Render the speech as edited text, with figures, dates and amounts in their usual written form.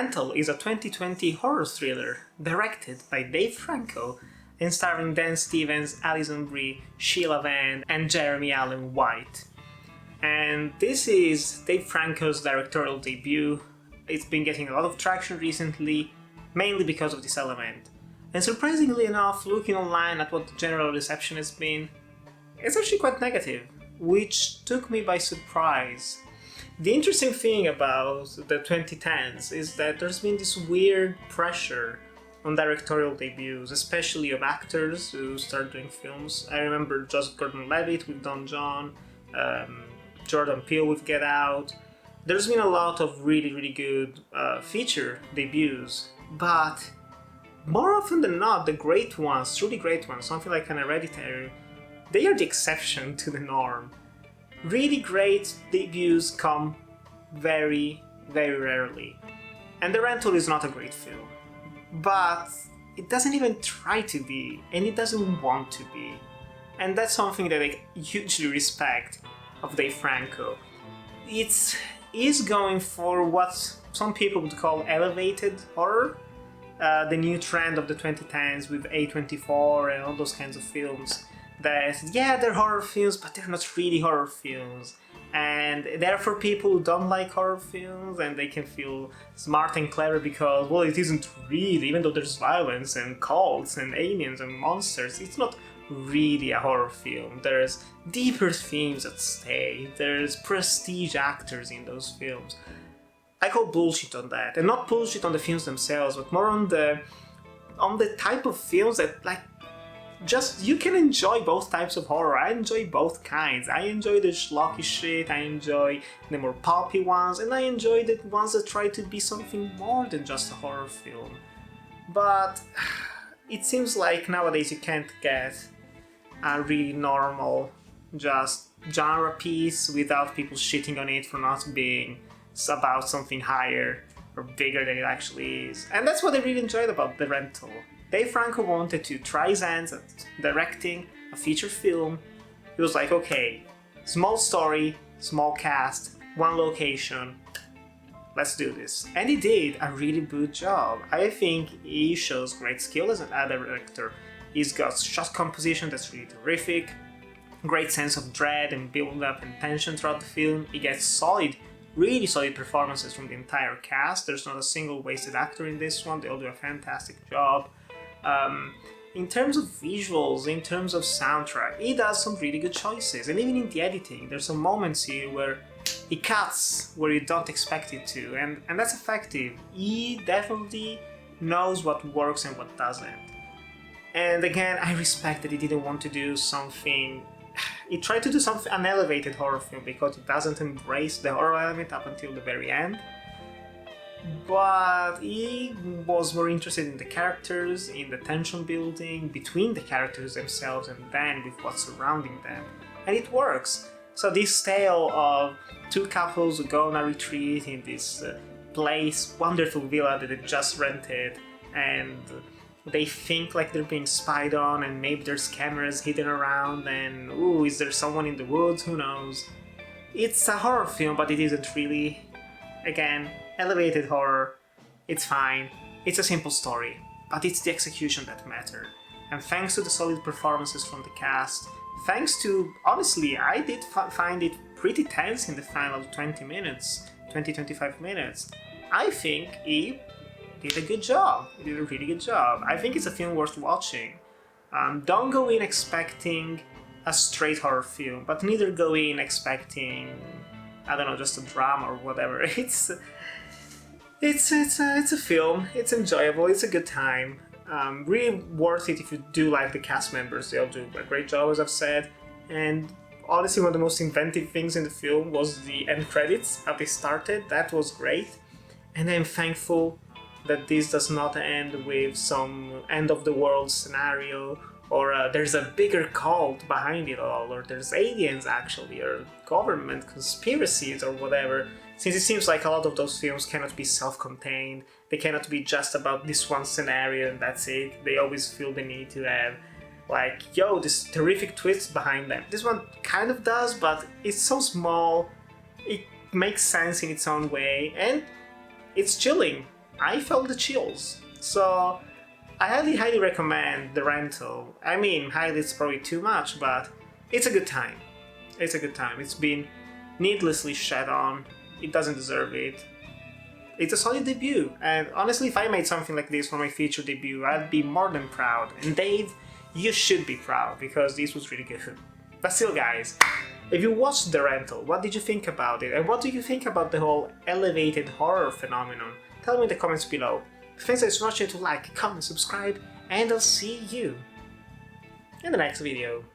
Rental is a 2020 horror thriller directed by Dave Franco and starring Dan Stevens, Alison Brie, Sheila Vand, and Jeremy Allen White. And this is Dave Franco's directorial debut. It's been getting a lot of traction recently, mainly because of this element. And surprisingly enough, looking online at what the general reception has been, it's actually quite negative, which took me by surprise. The interesting thing about the 2010s is that there's been this weird pressure on directorial debuts, especially of actors who start doing films. I remember Joseph Gordon-Levitt with Don John, Jordan Peele with Get Out. There's been a lot of really good feature debuts, but more often than not, the great ones, truly great ones, something like an Hereditary, they are the exception to the norm. Really great debuts come very rarely. And The Rental is not a great film. But it doesn't even try to be, and it doesn't want to be. And that's something that I hugely respect of Dave Franco. It is going for what some people would call elevated horror. The new trend of the 2010s with A24 and all those kinds of films. That, yeah, they're horror films, but they're not really horror films. And they're for people who don't like horror films, and they can feel smart and clever because, well, it isn't real, even though there's violence and cults and aliens and monsters, it's not really a horror film. There's deeper themes at stake, there's prestige actors in those films. I call bullshit on that, and not bullshit on the films themselves, but more on the type of films that, like, just, you can enjoy both types of horror. I enjoy both kinds. I enjoy the schlocky shit, I enjoy the more pulpy ones, and I enjoy the ones that try to be something more than just a horror film. But it seems like nowadays you can't get a really normal, just genre piece without people shitting on it for not being about something higher or bigger than it actually is. And that's what I really enjoyed about The Rental. Dave Franco wanted to try his hands at directing a feature film. He was like, okay, small story, small cast, one location, let's do this. And he did a really good job. I think he shows great skill as a director. He's got shot composition that's really terrific, great sense of dread and build up and tension throughout the film. He gets really solid performances from the entire cast. There's not a single wasted actor in this one. They all do a fantastic job. In terms of visuals, in terms of soundtrack, he does some really good choices. And even in the editing, there's some moments here where he cuts where you don't expect it to, and that's effective. He definitely knows what works and what doesn't. And again, I respect that he didn't want to do something. He tried to do something, an elevated horror film, because it doesn't embrace the horror element up until the very end. But he was more interested in the characters, in the tension building between the characters themselves and then with what's surrounding them. And it works. So this tale of two couples who go on a retreat in this wonderful villa that they just rented, and they think like they're being spied on, and maybe there's cameras hidden around, and ooh, is there someone in the woods? Who knows? It's a horror film, but it isn't really. Again, elevated horror, it's fine, it's a simple story, but it's the execution that mattered. And thanks to the solid performances from the cast, thanks to, honestly, I did find it pretty tense in the final 20-25 minutes, I think he did a good job. He did a really good job. I think it's a film worth watching. Don't go in expecting a straight horror film, but neither go in expecting, I don't know, just a drama or whatever. It's a film. It's enjoyable. It's a good time. Really worth it if you do like the cast members. They all do a great job, as I've said. And honestly, one of the most inventive things in the film was the end credits, how they started. That was great. And I'm thankful that this does not end with some end of the world scenario, or there's a bigger cult behind it all, or there's aliens actually, or government conspiracies or whatever. Since it seems like a lot of those films cannot be self-contained, they cannot be just about this one scenario and that's it. They always feel the need to have, like, yo, this terrific twist behind them. This one kind of does, but it's so small, it makes sense in its own way, and it's chilling. I felt the chills. So I highly recommend The Rental. I mean, highly is probably too much, but it's a good time. It's a good time. It's been needlessly shat on. It doesn't deserve it. It's a solid debut, and honestly, if I made something like this for my feature debut, I'd be more than proud. And Dave, you should be proud, because this was really good. But still, guys, if you watched The Rental, what did you think about it? And what do you think about the whole elevated horror phenomenon? Tell me in the comments below. Thanks so much to like, comment, subscribe, and I'll see you in the next video.